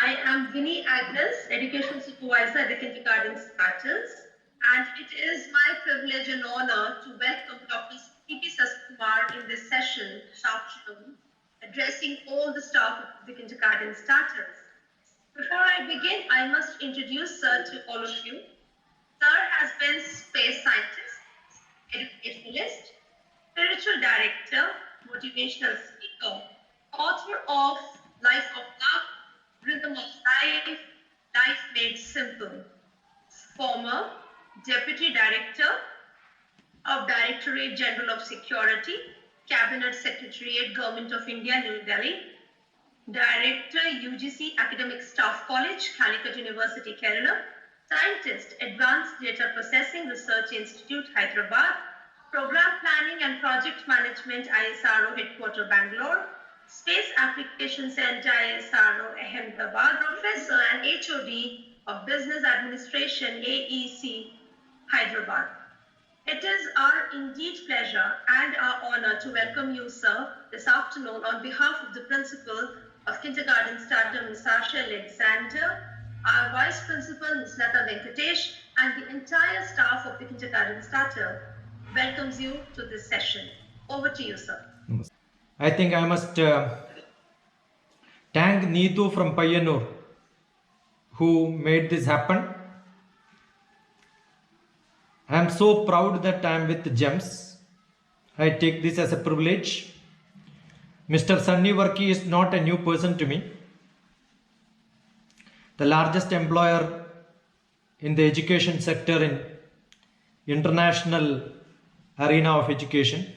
I am Vinnie Agnes, Education Supervisor at the Kindergarten Starters, and it is my privilege and honor to welcome Dr. P.P. Saskumar in this session this afternoon, addressing all the staff of the Kindergarten Starters. Before I begin, I must introduce Sir to all of you. Sir has been space scientist, educationalist, spiritual director, motivational speaker, author of Life of Love, Rhythm of Life, Life Made Simple, former Deputy Director of Directorate General of Security, Cabinet Secretariat, Government of India, New Delhi, Director, UGC Academic Staff College, Calicut University, Kerala, Scientist, Advanced Data Processing Research Institute, Hyderabad, Program Planning and Project Management, ISRO Headquarter, Bangalore, Space Application Center, ISRO, Ahmedabad, Professor and HOD of Business Administration, AEC, Hyderabad. It is our indeed pleasure and our honor to welcome you, sir, this afternoon on behalf of the Principal of Kindergarten Starter, Ms. Sasha Alexander, our Vice Principal, Ms. Lata Venkatesh, and the entire staff of the Kindergarten Starter welcomes you to this session. Over to you, sir. I think I must thank Neetu from Payyanur who made this happen. I am so proud that I am with GEMS. I take this as a privilege. Mr. Sunny Varki is not a new person to me. The largest employer in the education sector in international arena of education,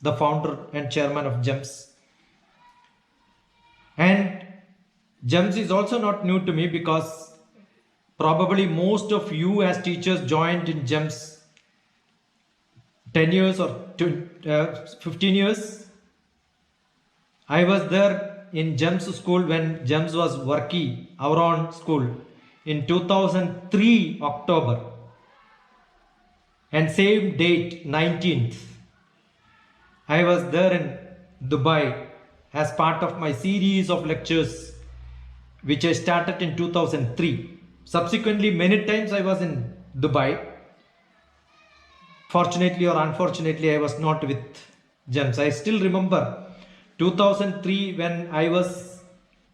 the founder and chairman of GEMS. And GEMS is also not new to me because probably most of you as teachers joined in GEMS 10 years or 15 years. I was there in GEMS school when GEMS was Varki, our own school, in 2003 October. And same date, 19th. I was there in Dubai as part of my series of lectures which I started in 2003. Subsequently, many times I was in Dubai. Fortunately or unfortunately, I was not with GEMS. I still remember 2003 when I was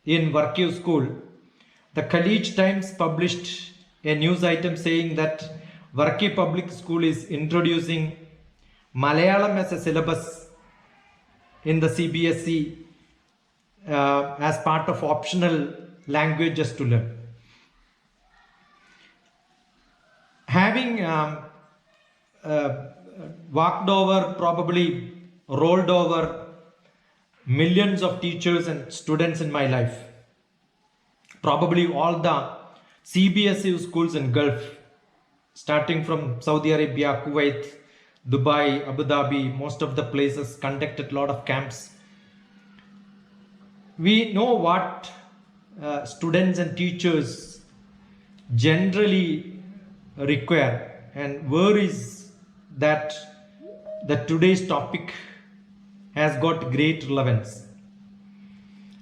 in Varki school. The College Times published a news item saying that Varki Public School is introducing Malayalam as a syllabus in the CBSE as part of optional languages to learn. Having walked over, probably rolled over millions of teachers and students in my life, probably all the CBSE schools in Gulf, starting from Saudi Arabia, Kuwait, Dubai, Abu Dhabi, most of the places conducted a lot of camps. We know what students and teachers generally require, and where is that today's topic has got great relevance.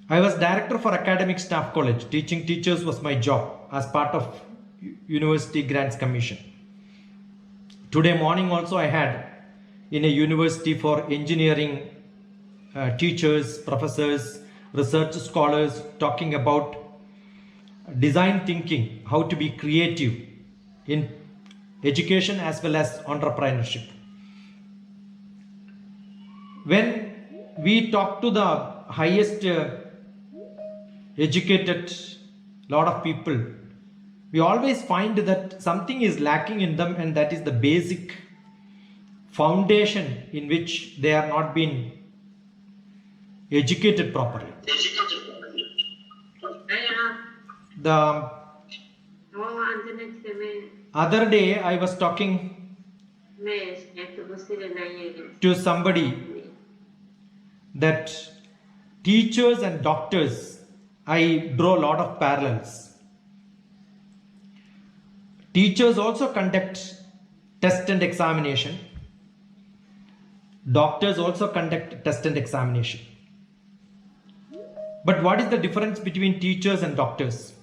I was director for Academic Staff College. Teaching teachers was my job as part of University Grants Commission. Today morning also I had in a university for engineering teachers, professors, research scholars talking about design thinking, how to be creative in education as well as entrepreneurship. When we talk to the highest educated lot of people, we always find that something is lacking in them, and that is the basic foundation in which they are not being educated properly. The other day I was talking to somebody that teachers and doctors, I draw a lot of parallels. Teachers also conduct test and examination. Doctors also conduct test and examination. But what is the difference between teachers and doctors?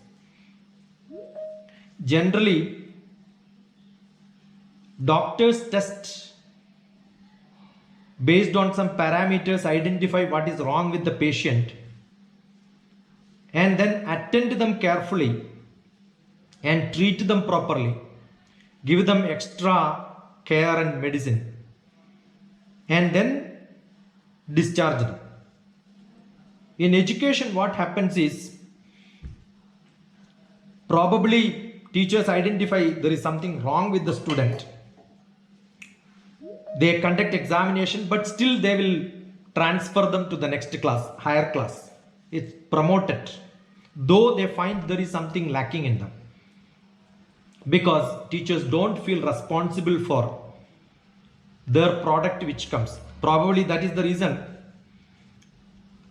Generally, doctors test based on some parameters, identify what is wrong with the patient, and then attend to them carefully and treat them properly, give them extra care and medicine, and then discharge them. In education, what happens is probably teachers identify there is something wrong with the student. They conduct examination, but still they will transfer them to the next class, higher class. It's promoted, though they find there is something lacking in them. Because teachers don't feel responsible for their product which comes. Probably that is the reason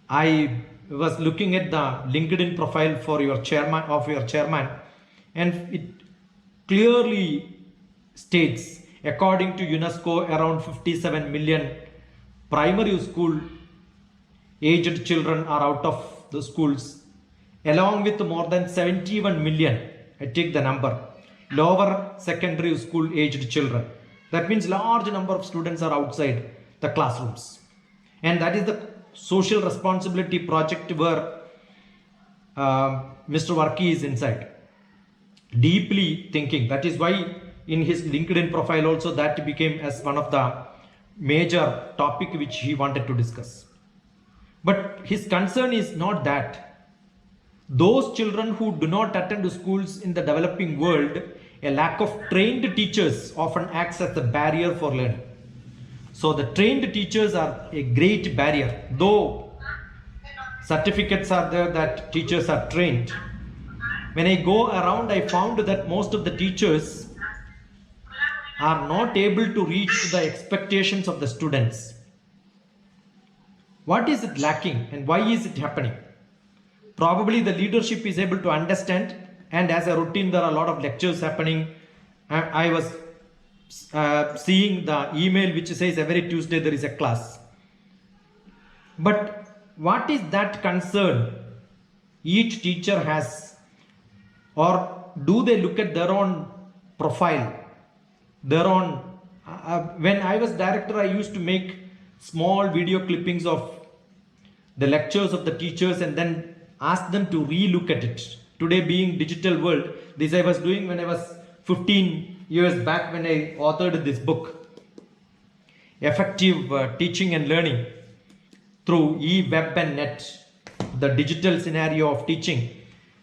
I was looking at the LinkedIn profile for your chairman, and it clearly states, according to UNESCO, around 57 million primary school aged children are out of the schools, along with more than 71 million, I take the number, lower secondary school aged children. That means large number of students are outside the classrooms. And that is the social responsibility project where Mr. Varkey is inside, deeply thinking. That is why in his LinkedIn profile also that became as one of the major topic which he wanted to discuss. But his concern is not that. Those children who do not attend schools in the developing world, a lack of trained teachers often acts as a barrier for learning. So the trained teachers are a great barrier. Though certificates are there that teachers are trained, when I go around, I found that most of the teachers are not able to reach the expectations of the students. What is it lacking and why is it happening? Probably the leadership is able to understand, and as a routine there are a lot of lectures happening. I was seeing the email which says every Tuesday there is a class. But what is that concern each teacher has? Or do they look at their own profile, their own? When I was director, I used to make small video clippings of the lectures of the teachers and then ask them to re-look at it. Today being digital world, this I was doing when I was 15 years back when I authored this book, Effective Teaching and Learning through e-web and net, the digital scenario of teaching,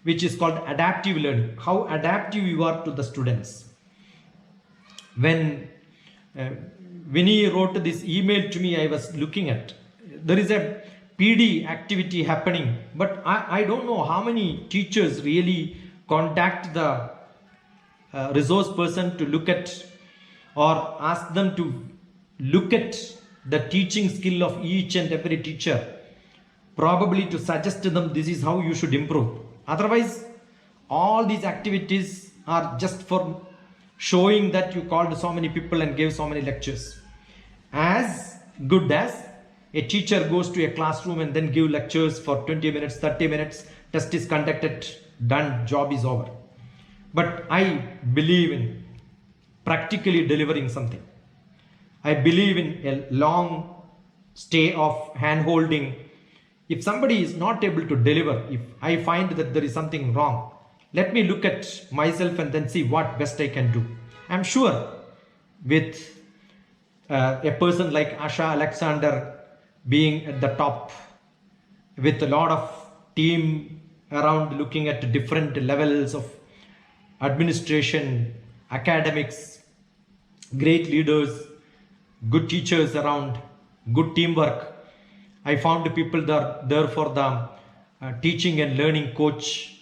which is called adaptive learning, how adaptive you are to the students. When Vinny wrote this email to me, I was looking at, there is a PD activity happening, but I don't know how many teachers really contact the resource person to look at or ask them to look at the teaching skill of each and every teacher, probably to suggest to them this is how you should improve. Otherwise, all these activities are just for showing that you called so many people and gave so many lectures. As good as a teacher goes to a classroom and then give lectures for 20 minutes, 30 minutes, test is conducted, done, job is over. But I believe in practically delivering something. I believe in a long stay of hand holding. If somebody is not able to deliver, if I find that there is something wrong, let me look at myself and then see what best I can do. I'm sure with a person like Asha Alexander being at the top, with a lot of team around looking at different levels of administration, academics, great leaders, good teachers around, good teamwork. I found people there for the teaching and learning coach,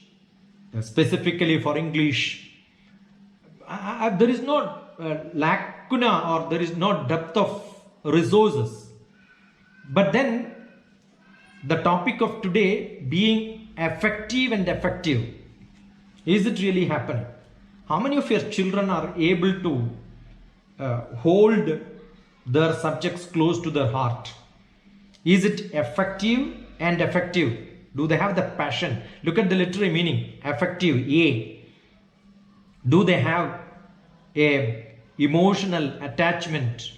specifically for English. There is no lacuna or there is no depth of resources. But then the topic of today being effective and effective, is it really happening? How many of your children are able to hold their subjects close to their heart? Is it effective and effective? Do they have the passion? Look at the literary meaning. Affective, A. Do they have a emotional attachment,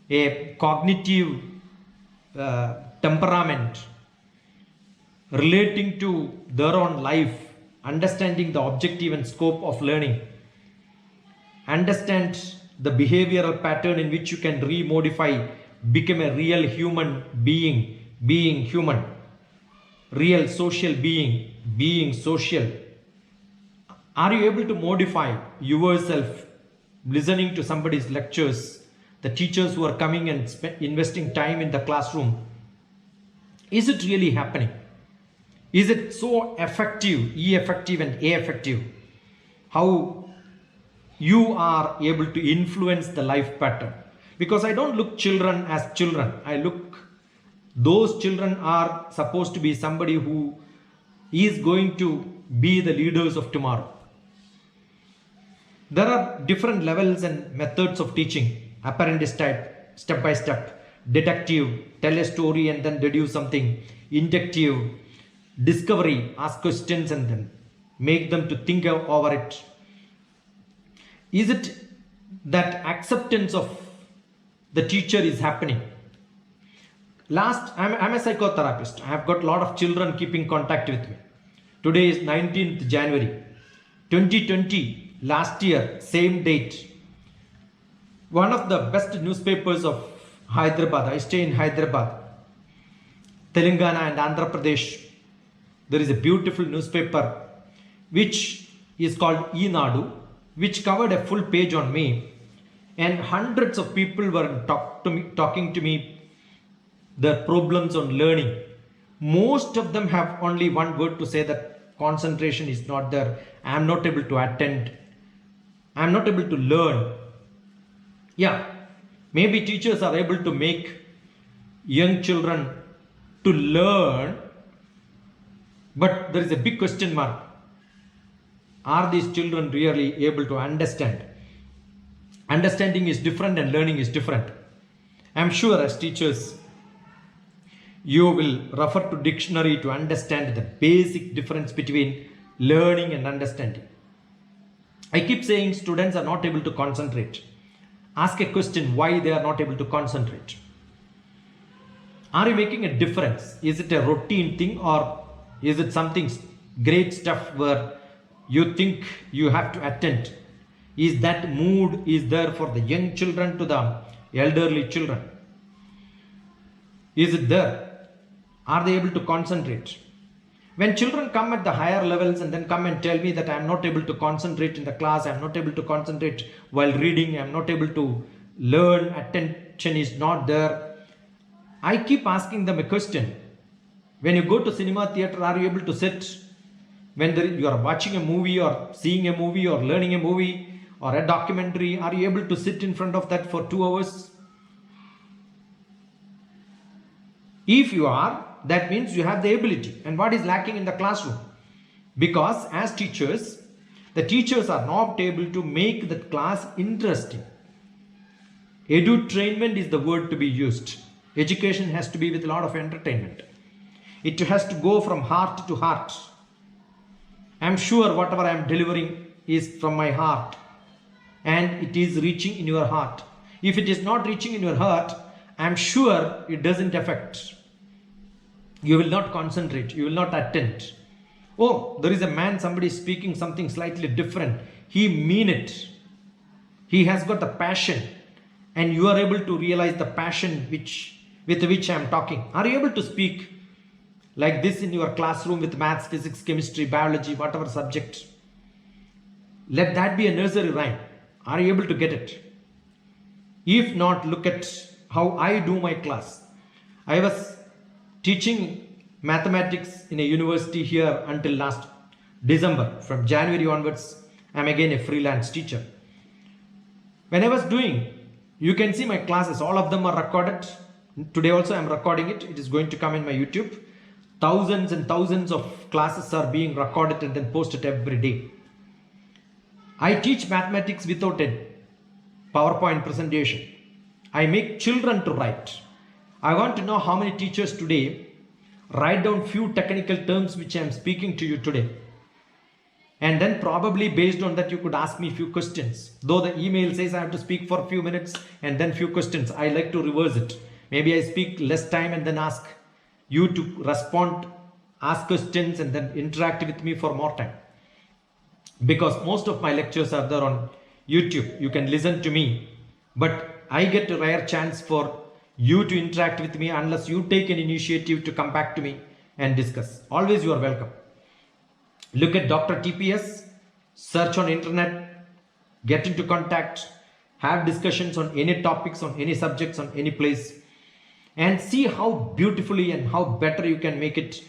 a cognitive temperament, relating to their own life, understanding the objective and scope of learning, understand the behavioral pattern in which you can remodify, become a real human being human, real social being social. Are you able to modify yourself listening to somebody's lectures, the teachers who are coming and investing time in the classroom? Is it really happening? Is it so effective, E effective and A effective? How you are able to influence the life pattern? Because I don't look children as children. I look, those children are supposed to be somebody who is going to be the leaders of tomorrow. There are different levels and methods of teaching. Apprentice type, step by step, deductive, tell a story and then deduce something, inductive, discovery, ask questions and then make them to think over it. Is it that acceptance of the teacher is happening? I'm a psychotherapist. I have got a lot of children keeping contact with me. Today is 19th January 2020. Last year, same date, one of the best newspapers of Hyderabad, I stay in Hyderabad, Telangana and Andhra Pradesh, there is a beautiful newspaper which is called Enadu, which covered a full page on me, and hundreds of people were talking to me their problems on learning. Most of them have only one word to say, that concentration is not there. I am not able to attend. I am not able to learn. Yeah, maybe teachers are able to make young children to learn, but there is a big question mark. Are these children really able to understand? Understanding is different and learning is different. I am sure as teachers, you will refer to dictionary to understand the basic difference between learning and understanding. I keep saying students are not able to concentrate. Ask a question why they are not able to concentrate. Are you making a difference? Is it a routine thing or is it something great stuff where you think you have to attend? Is that mood is there for the young children to the elderly children? Is it there? Are they able to concentrate? When children come at the higher levels and then come and tell me that I am not able to concentrate in the class, I am not able to concentrate while reading, I am not able to learn, attention is not there, I keep asking them a question. When you go to cinema theater, are you able to sit? When you are watching a movie or seeing a movie or learning a movie or a documentary, are you able to sit in front of that for 2 hours? If you are, that means you have the ability. And what is lacking in the classroom? Because as teachers, the teachers are not able to make the class interesting. Edutainment is the word to be used. Education has to be with a lot of entertainment. It has to go from heart to heart. I am sure whatever I am delivering is from my heart and it is reaching in your heart. If it is not reaching in your heart, I am sure it doesn't affect. You will not concentrate, you will not attend. Oh, there is a man, somebody speaking something slightly different. He mean it. He has got the passion and you are able to realize the passion with which I am talking. Are you able to speak like this in your classroom with maths, physics, chemistry, biology, whatever subject? Let that be a nursery rhyme. Are you able to get it? If not, look at how I do my class. I was teaching mathematics in a university here until last December. From January onwards, I am again a freelance teacher. When I was doing, you can see my classes, all of them are recorded. Today also I am recording it. It is going to come in my YouTube. Thousands and thousands of classes are being recorded and then posted every day. I teach mathematics without a PowerPoint presentation. I make children to write. I want to know how many teachers today write down few technical terms which I am speaking to you today. And then probably based on that, you could ask me few questions. Though the email says I have to speak for a few minutes and then few questions, I like to reverse it. Maybe I speak less time and then ask you to respond, ask questions and then interact with me for more time. Because most of my lectures are there on YouTube. You can listen to me, but I get a rare chance for you to interact with me unless you take an initiative to come back to me and discuss. Always you are welcome. Look at Dr. TPS, search on internet, get into contact, have discussions on any topics, on any subjects, on any place, and see how beautifully and how better you can make it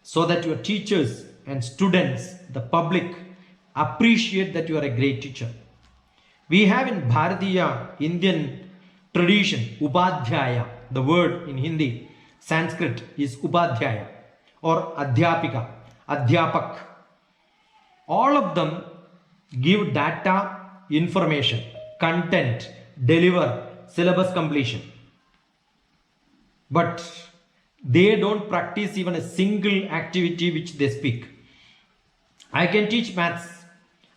so that your teachers and students, the public, appreciate that you are a great teacher. We have in Bharatiya Indian tradition, Upadhyaya, the word in Hindi, Sanskrit is Upadhyaya or Adhyapika, Adhyapak. All of them give data, information, content, deliver, syllabus completion. But they don't practice even a single activity which they speak. I can teach maths.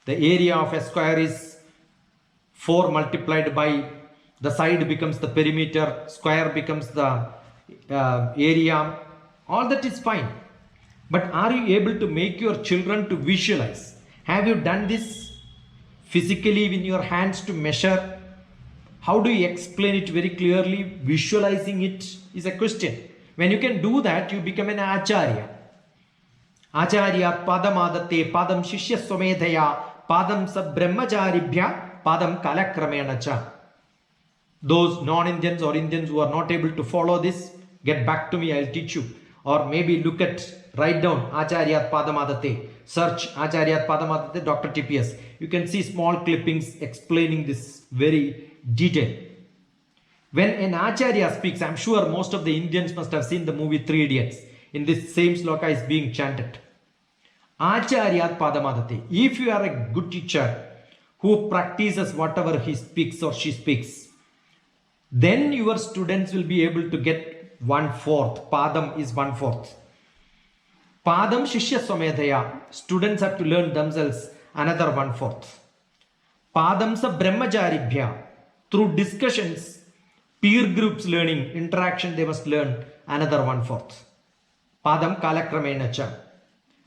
The area of a square is 4 multiplied by the side becomes the perimeter, square becomes the area. All that is fine. But are you able to make your children to visualize? Have you done this physically with your hands to measure? How do you explain it very clearly? Visualizing it is a question. When you can do that, you become an acharya. Acharya padamadate padam shishya swamedhaya padam sabrahmacharibhya padam kalakramena cha. Those non-Indians or Indians who are not able to follow this, get back to me, I'll teach you. Or maybe look at, write down Acharyat Padamadate, search Acharyat Padamadate, Dr. TPS. You can see small clippings explaining this very detail. When an Acharya speaks, I'm sure most of the Indians must have seen the movie Three Idiots. In this same sloka is being chanted. Acharyat Padamadate. If you are a good teacher who practices whatever he speaks or she speaks, then your students will be able to get 1/4. Padam is 1/4. Padam Shishya Swamedhaya. Students have to learn themselves another 1/4. Padam sa Brahmacharibhya. Through discussions, peer groups learning, interaction, they must learn another 1/4. Padam Kalakramena cha.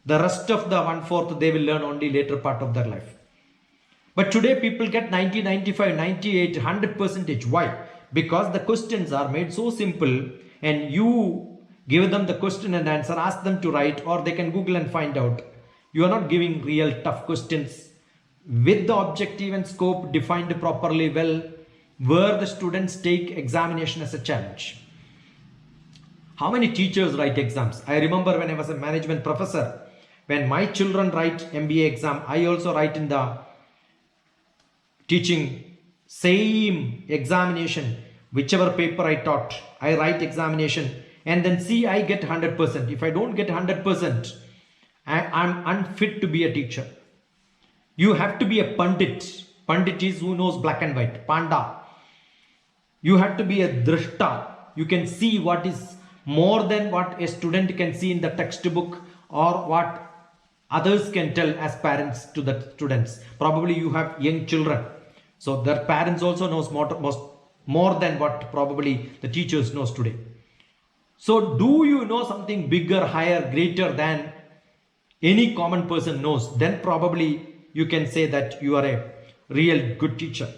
The rest of the 1/4 they will learn only later part of their life. But today people get 90, 95, 98, 100%. Why? Because the questions are made so simple and you give them the question and answer, ask them to write, or they can Google and find out. You are not giving real tough questions with the objective and scope defined properly well, where the students take examination as a challenge. How many teachers write exams? I remember when I was a management professor, when my children write MBA exam, I also write in the teaching same examination. Whichever paper I taught, I write examination and then see I get 100%. If I don't get 100%, I'm unfit to be a teacher. You have to be a pandit. Pandit is who knows black and white. Panda. You have to be a drishta. You can see what is more than what a student can see in the textbook or what others can tell as parents to the students. Probably you have young children. So their parents also knows more than what probably the teachers knows today. So do you know something bigger, higher, greater than any common person knows? Then probably you can say that you are a real good teacher.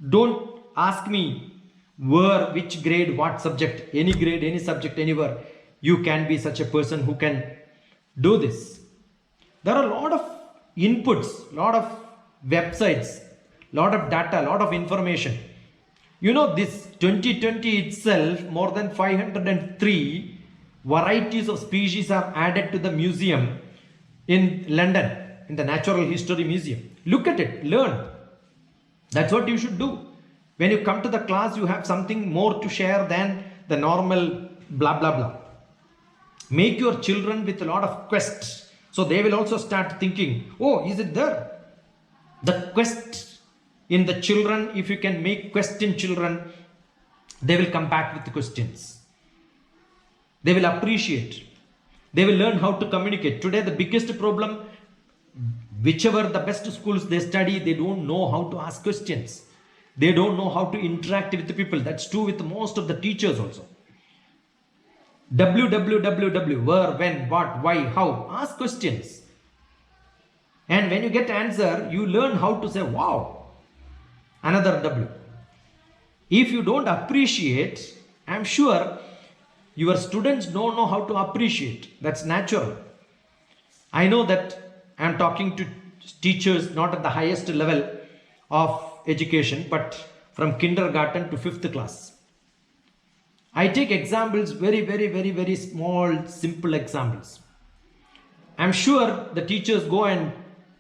Don't ask me where, which grade, what subject, any grade, any subject, anywhere. You can be such a person who can do this. There are a lot of inputs, a lot of websites, a lot of data, a lot of information. You know, this 2020 itself, more than 503 varieties of species are added to the museum in London, in the Natural History Museum. Look at it, learn. That's what you should do. When you come to the class, you have something more to share than the normal blah, blah, blah. Make your children with a lot of quests. So they will also start thinking, oh, is it there? The quest in the children, if you can make quest in children, they will come back with the questions. They will appreciate. They will learn how to communicate. Today, the biggest problem, whichever the best schools they study, they don't know how to ask questions. They don't know how to interact with the people. That's true with most of the teachers also. www, where, when, what, why, how. Ask questions. And when you get answer, you learn how to say, wow, another W. If you don't appreciate, I'm sure your students don't know how to appreciate. That's natural. I know that I'm talking to teachers not at the highest level of education, but from kindergarten to 5th class. I take examples, very small, simple examples. I'm sure the teachers go and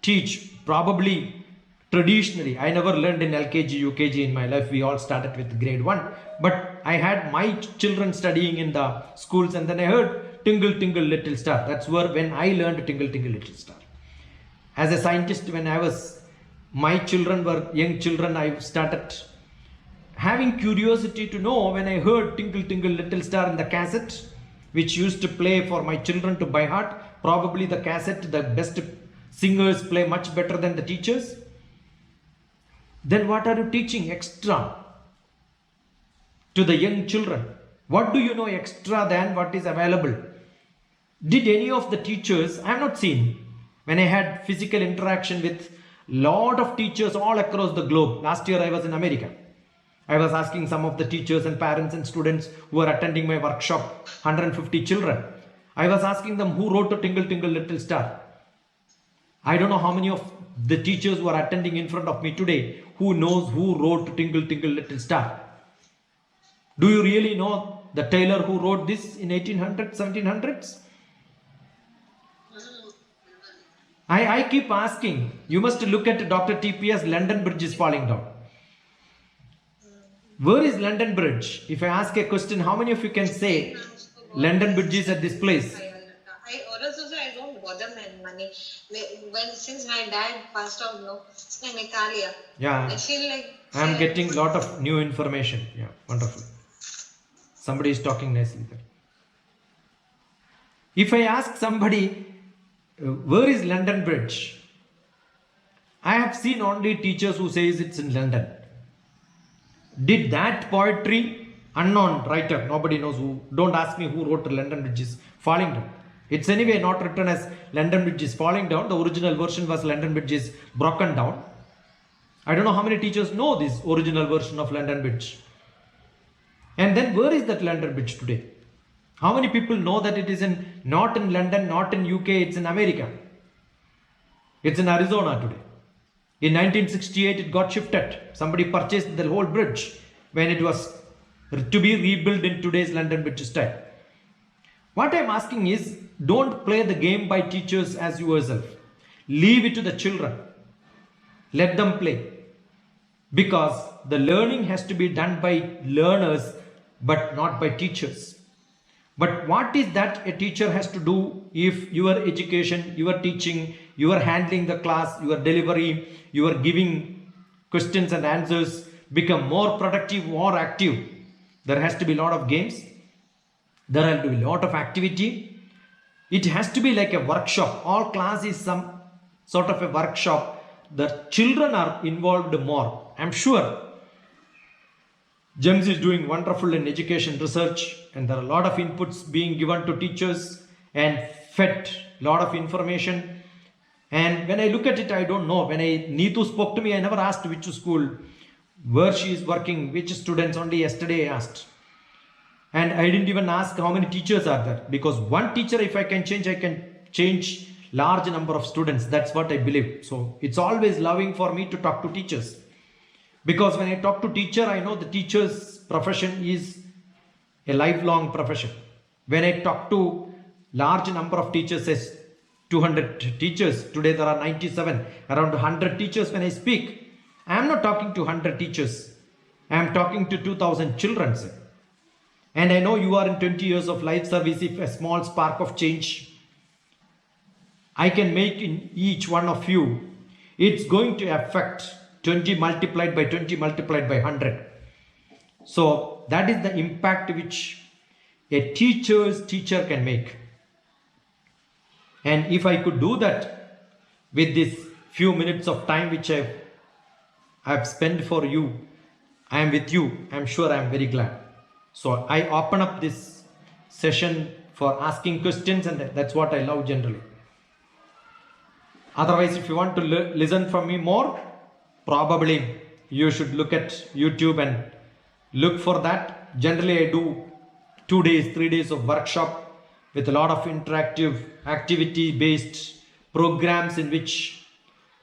teach probably traditionally. I never learned in LKG, UKG in my life. We all started with grade 1. But I had my children studying in the schools, and then I heard Tingle Tingle Little Star. That's when I learned Tingle Tingle Little Star. As a scientist, when my children were young children, I started having curiosity to know when I heard Tinkle Tinkle Little Star in the cassette, which used to play for my children to by heart. Probably the cassette, the best singers play much better than the teachers. Then what are you teaching extra to the young children? What do you know extra than what is available? Did any of the teachers, I have not seen, when I had physical interaction with lot of teachers all across the globe. Last year I was in America. I was asking some of the teachers and parents and students who are attending my workshop, 150 children. I was asking them who wrote a Tingle Tingle Little Star. I don't know how many of the teachers who are attending in front of me today who knows who wrote Tingle Tingle Little Star. Do you really know the tailor who wrote this in 1800s, 1700s? I keep asking. You must look at Dr. TPS, London Bridge is falling down. Where is London Bridge? If I ask a question, how many of you can say London Bridge is at this place? I don't bother my money. Since my dad passed out, Yeah. I feel like I'm getting a lot of new information. Yeah, wonderful. Somebody is talking nicely there. If I ask somebody, where is London Bridge? I have seen only teachers who says it's in London. Did that poetry, unknown writer, nobody knows who, don't ask me who wrote London Bridge is falling down. It's anyway not written as London Bridge is falling down. The original version was London Bridge is broken down. I don't know how many teachers know this original version of London Bridge. And then where is that London Bridge today? How many people know that it is not in London, not in UK, it's in America. It's in Arizona today. In 1968, it got shifted. Somebody purchased the whole bridge when it was to be rebuilt in today's London Bridge style. What I'm asking is, don't play the game by teachers as yourself. Leave it to the children. Let them play. Because the learning has to be done by learners, but not by teachers. But what is that a teacher has to do if your education, your teaching, you are handling the class, your delivery, you are giving questions and answers become more productive, more active? There has to be a lot of games. There has to be a lot of activity. It has to be like a workshop. All class is some sort of a workshop. The children are involved more. I'm sure GEMS is doing wonderful in education research, and there are a lot of inputs being given to teachers and fed a lot of information. And when I look at it, I don't know. When Neetu spoke to me, I never asked which school, where she is working, which students. Only yesterday I asked. And I didn't even ask how many teachers are there. Because one teacher, if I can change large number of students. That's what I believe. So it's always loving for me to talk to teachers. Because when I talk to teacher, I know the teacher's profession is a lifelong profession. When I talk to large number of teachers, says 200 teachers, today there are 97, around 100 teachers when I speak. I am not talking to 100 teachers. I am talking to 2000 children. And I know you are in 20 years of life service. If a small spark of change I can make in each one of you, it's going to affect 20 multiplied by 20 multiplied by 100. So that is the impact which a teacher's teacher can make. And if I could do that with this few minutes of time which I've spent for you, I am with you, I'm sure I'm very glad. So I open up this session for asking questions, and that's what I love generally. Otherwise, if you want to listen from me more, probably you should look at YouTube and look for that. Generally, I do 2 days, 3 days of workshop with a lot of interactive activity based programs in which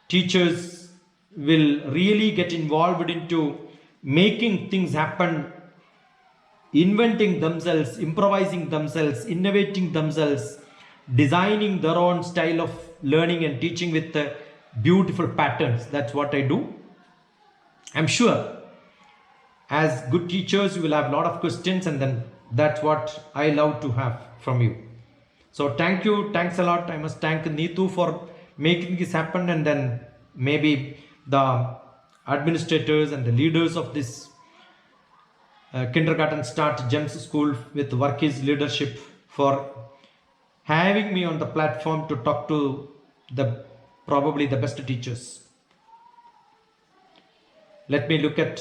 teachers will really get involved into making things happen, inventing themselves, improvising themselves, innovating themselves, designing their own style of learning and teaching with beautiful patterns. That's what I do. I'm sure as good teachers you will have a lot of questions, and then that's what I love to have from you. So thank you, thanks a lot. I must thank Neetu for making this happen, and then maybe the administrators and the leaders of this Kindergarten Start GEMS School with Varkey's leadership for having me on the platform to talk to probably the best teachers. Let me look at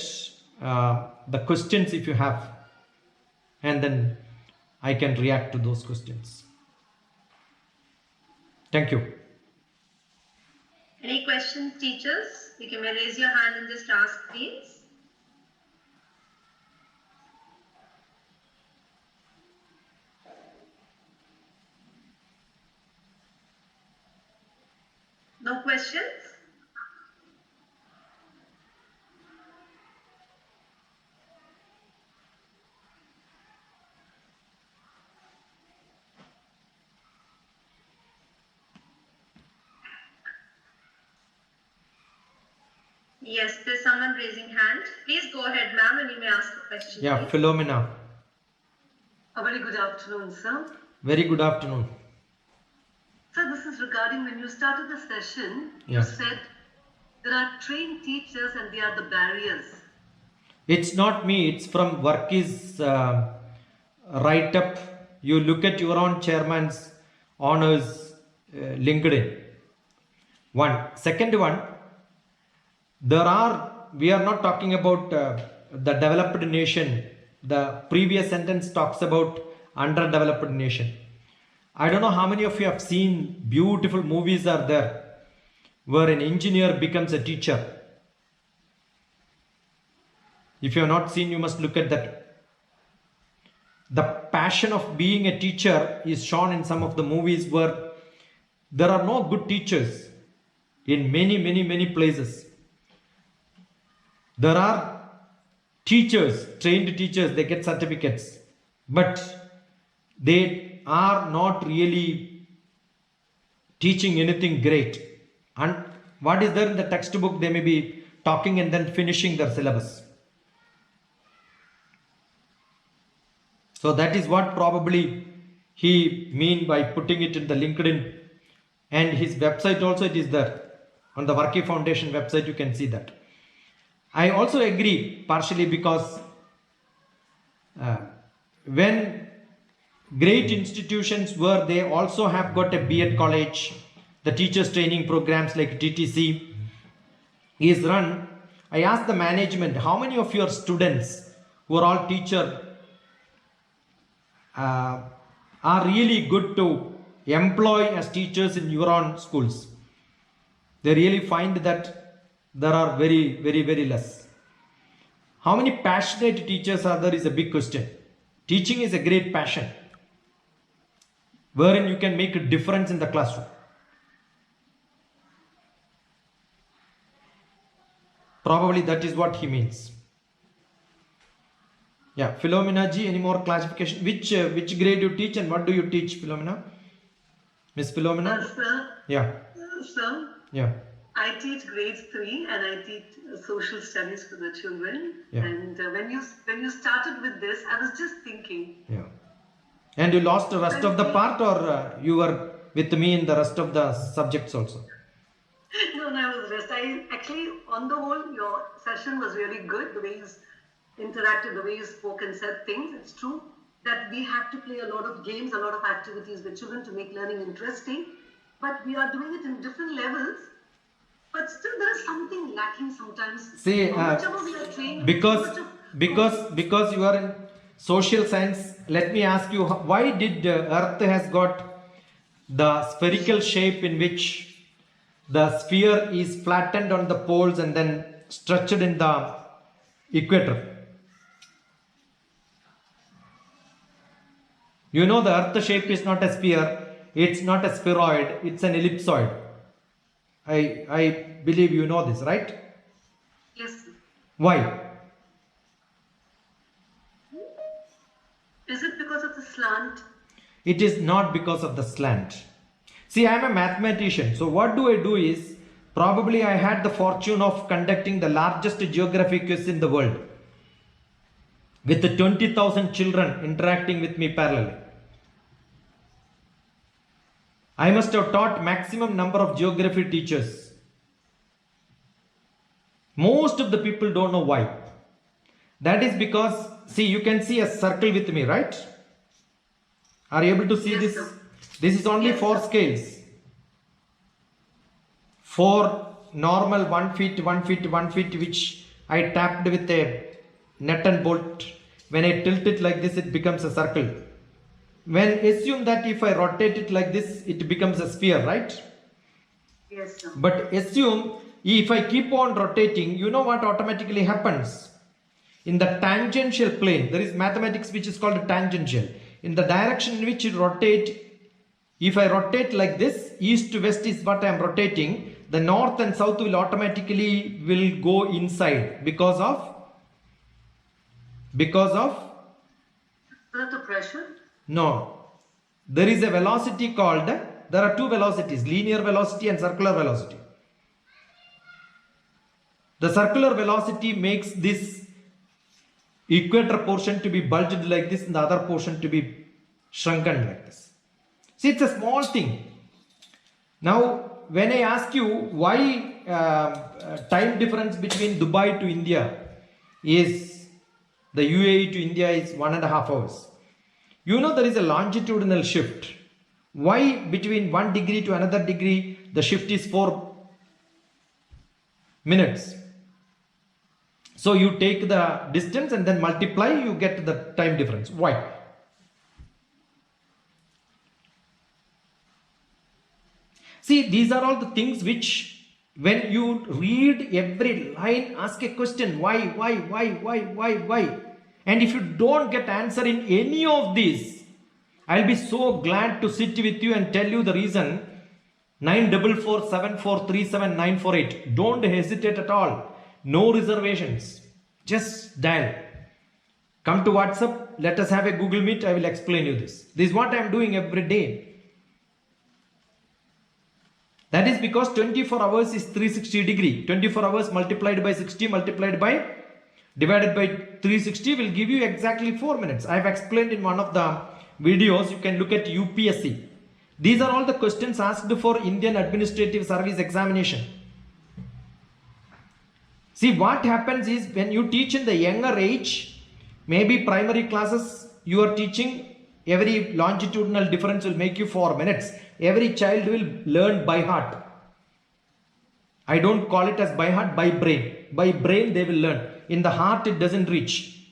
the questions if you have, and then I can react to those questions. Thank you. Any questions, teachers? You can raise your hand and just ask, please. No questions? Yes, there's someone raising hand. Please go ahead, ma'am, and you may ask a question. Yeah, please. Philomena. A very good afternoon, sir. Very good afternoon. Sir, this is regarding when you started the session, Yeah. you said there are trained teachers and they are the barriers. It's not me, it's from Varkey's write up. You look at your own chairman's honors LinkedIn. One. Second one, we are not talking about the developed nation. The previous sentence talks about underdeveloped nation. I don't know how many of you have seen beautiful movies are there where an engineer becomes a teacher. If you have not seen, you must look at that. The passion of being a teacher is shown in some of the movies where there are no good teachers in many places. There are teachers, trained teachers, they get certificates, but they are not really teaching anything great. And what is there in the textbook, they may be talking and then finishing their syllabus. So that is what probably he mean by putting it in the LinkedIn, and his website also it is there. On the Varkey Foundation website you can see that. I also agree partially because when great institutions where they also have got a B.Ed college, the teachers training programs like TTC is run, I asked the management, how many of your students who are all teacher are really good to employ as teachers in your own schools? They really find that there are very less. How many passionate teachers are there is a big question. Teaching is a great passion wherein you can make a difference in the classroom. Probably that is what he means. Yeah, Philomena ji, any more classification? Which grade you teach and what do you teach, Philomena? Miss Philomena? Sir, Yeah. sir, Yeah. I teach grades 3 and I teach social studies for the children. Yeah. And when you started with this, I was just thinking. Yeah. And you lost the rest of the part, or you were with me in the rest of the subjects also? No, I was rest. I actually, on the whole, your session was really good. The way you interacted, the way you spoke and said things, it's true. that we have to play a lot of games, a lot of activities with children to make learning interesting. But we are doing it in different levels. But still, there is something lacking sometimes. See, How much ever we are trained with so much because you are in social science, let me ask you, why did Earth has got the spherical shape in which the sphere is flattened on the poles and then stretched in the equator? You know the Earth shape is not a sphere, it's not a spheroid, it's an ellipsoid. I believe you know this, right? Yes, sir. Why? Is it because of the slant? It is not because of the slant. See, I am a mathematician. So what do I do is, probably I had the fortune of conducting the largest geography quiz in the world, with the 20,000 children interacting with me parallelly. I must have taught maximum number of geography teachers. Most of the people don't know why. That is because, see, you can see a circle with me, right? Are you able to see Yes, this? sir. This is only Yes, 4 sir. scales. 4 normal 1 feet, 1 feet, 1 feet, which I tapped with a nut and bolt. When I tilt it like this, it becomes a circle. When assume that if I rotate it like this, it becomes a sphere, right? Yes, sir. But assume if I keep on rotating, you know what automatically happens? In the tangential plane, there is mathematics which is called tangential. In the direction in which you rotate, if I rotate like this, east to west is what I am rotating, the north and south will automatically will go inside because of Earth pressure? no. There is a velocity called, there are 2 velocities, linear velocity and circular velocity. The circular velocity makes this equator portion to be bulged like this and the other portion to be shrunken like this. See, it's a small thing. Now, when I ask you why time difference between Dubai to India is, the UAE to India is 1.5 hours. You know there is a longitudinal shift. Why between 1 degree to another degree the shift is 4 minutes? So you take the distance and then multiply, you get the time difference. Why? See, these are all the things which, when you read every line, ask a question, why? And if you don't get answer in any of these, I'll be so glad to sit with you and tell you the reason. 9447437948. Don't hesitate at all. No reservations. Just dial. Come to WhatsApp. Let us have a Google Meet. I will explain you this. This is what I am doing every day. That is because 24 hours is 360 degree. 24 hours multiplied by 60 divided by 360 will give you exactly 4 minutes. I have explained in one of the videos. You can look at UPSC. These are all the questions asked for Indian Administrative Service Examination. See, what happens is when you teach in the younger age, maybe primary classes, you are teaching, every longitudinal difference will make you 4 minutes. Every child will learn by heart. I don't call it as by heart, by brain. By brain they will learn. In the heart it doesn't reach.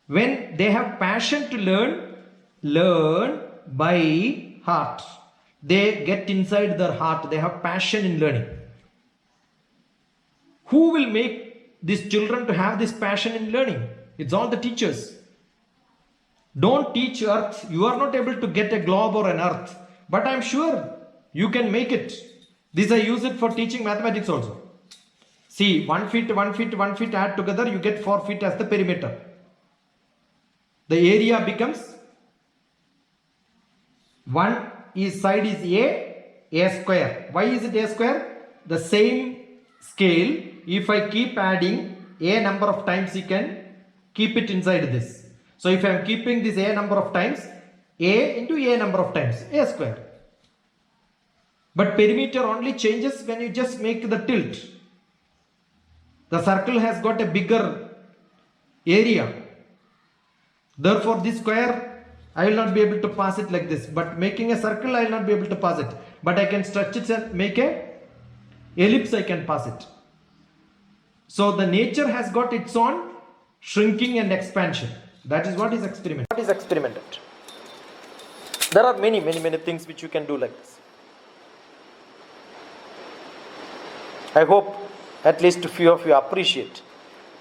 When they have passion to learn by heart. They get inside their heart. They have passion in learning. Who will make these children to have this passion in learning? It's all the teachers. Don't teach earth. You are not able to get a globe or an earth. But I'm sure you can make it. This I use it for teaching mathematics also. See, 1 feet, 1 feet, 1 feet add together, you get 4 feet as the perimeter. The area becomes 1 side is A square. Why is it A square? The same scale, if I keep adding A number of times, you can keep it inside this. So if I am keeping this A number of times, A into A number of times, A square. But perimeter only changes when you just make the tilt. The circle has got a bigger area. Therefore, this square, I will not be able to pass it like this. But making a circle, I will not be able to pass it. But I can stretch it and make a ellipse, I can pass it. So the nature has got its own shrinking and expansion. That is what is experimented. What is experimented? There are many things which you can do like this. I hope at least a few of you appreciate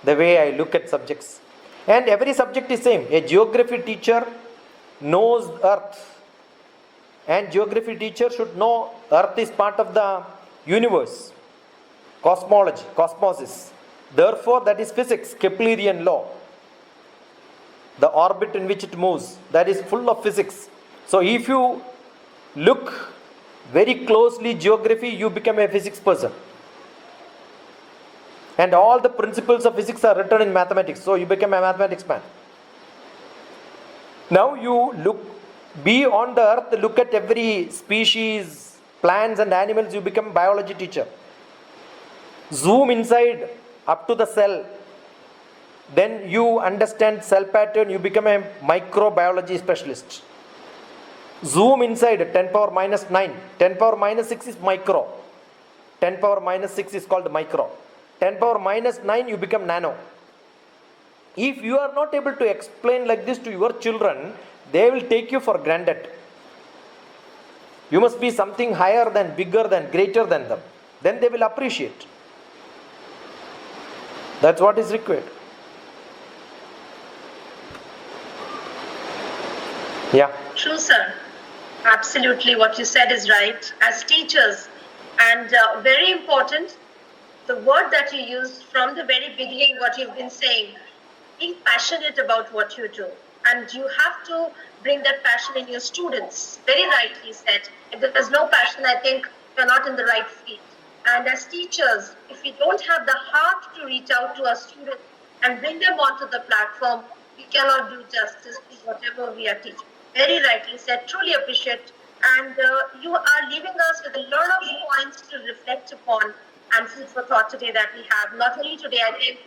the way I look at subjects. And every subject is same. A geography teacher knows earth. And geography teacher should know earth is part of the universe. Cosmology, cosmosis. Therefore, that is physics, Keplerian law. The orbit in which it moves, that is full of physics. So if you look very closely geography, you become a physics person. And all the principles of physics are written in mathematics. So you become a mathematics man. Now you be on the earth, look at every species, plants and animals, you become a biology teacher. Zoom inside up to the cell. Then you understand cell pattern, you become a microbiology specialist. Zoom inside 10 power minus 9. 10 power minus 6 is micro. 10 power minus 6 is called micro. 10 power minus 9 you become nano. If you are not able to explain like this to your children, they will take you for granted. You must be something higher than, bigger than, greater than them. Then they will appreciate. That's what is required. Yeah. True, sir. Absolutely, what you said is right. As teachers, and very important, the word that you used from the very beginning, what you've been saying, being passionate about what you do. And you have to bring that passion in your students. Very rightly said. If there is no passion, I think you're not in the right field. And as teachers, if we don't have the heart to reach out to our students and bring them onto the platform, we cannot do justice to whatever we are teaching. Very rightly said. Truly appreciate. And you are leaving us with a lot of points to reflect upon and food for thought today that we have. Not only today, I think,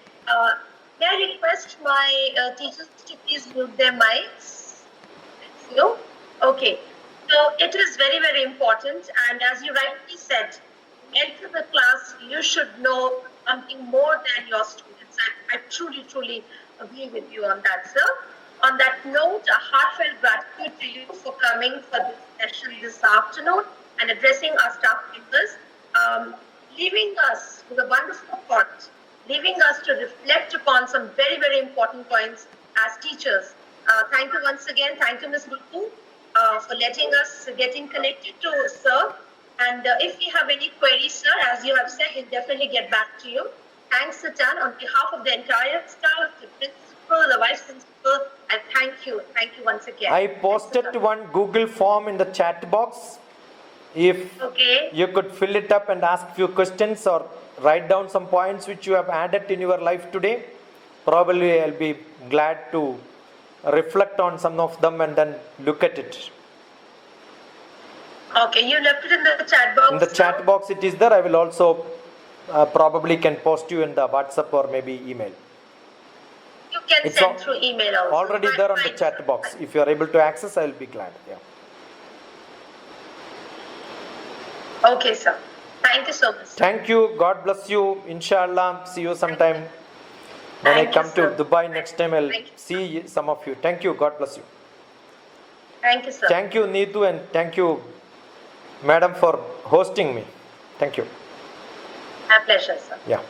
may I request my teachers to please mute their mics? No? Okay. So it is very, very important. And as you rightly said, enter the class, you should know something more than your students. I truly, truly agree with you on that, sir. On that note, a heartfelt gratitude to you for coming for this session this afternoon and addressing our staff members. Leaving us with a wonderful thought, leaving us to reflect upon some very, very important points as teachers. Thank you once again. Thank you, Ms. Neetu, for letting us getting connected to sir. And if you have any queries, sir, as you have said, we'll definitely get back to you. Thanks a ton on behalf of the entire staff, the principal, the vice principal, and thank you. Thank you once again. I posted one Google form in the chat box. If you could fill it up and ask few questions or write down some points which you have added in your life today, probably I'll be glad to reflect on some of them and then look at it. Okay, you left it in the chat box. In the chat box it is there. I will also probably can post you in the WhatsApp or maybe email. You can send through email also. Already there on the chat box. If you are able to access, I will be glad. Yeah. Okay, sir. Thank you so much. Thank you. God bless you. Inshallah. See you sometime. When I come to Dubai next time, I'll see some of you. Thank you. God bless you. Thank you, sir. Thank you, Neetu, and thank you, madam, for hosting me. Thank you. My pleasure, sir. Yeah.